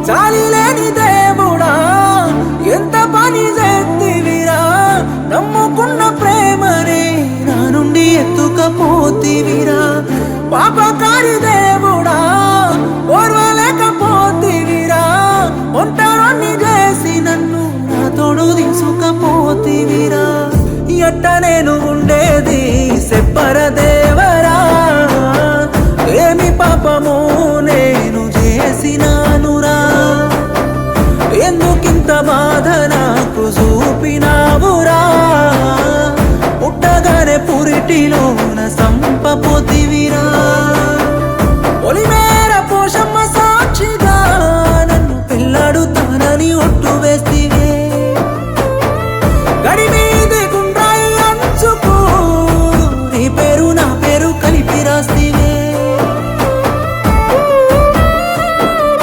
చాలి లేని దేవుడా ఎంత పని చేతివిరా నమ్ముకున్న ప్రేమనే నా నుండి ఎత్తుకపోతివిరా పాపకారి దేవుడా ఓర్వలేకపోతివిరా ఒంటరిని చేసి నన్ను నా తోడు తీసుకపోతివిరా ఎట్ట నేను ఉండేది సెప్పర దేవరా ఏమి పాపము నేను చేసినానురా ఎందుకింత బాధ నాకు చూపినావురా పుట్టగానే పురిటిలోన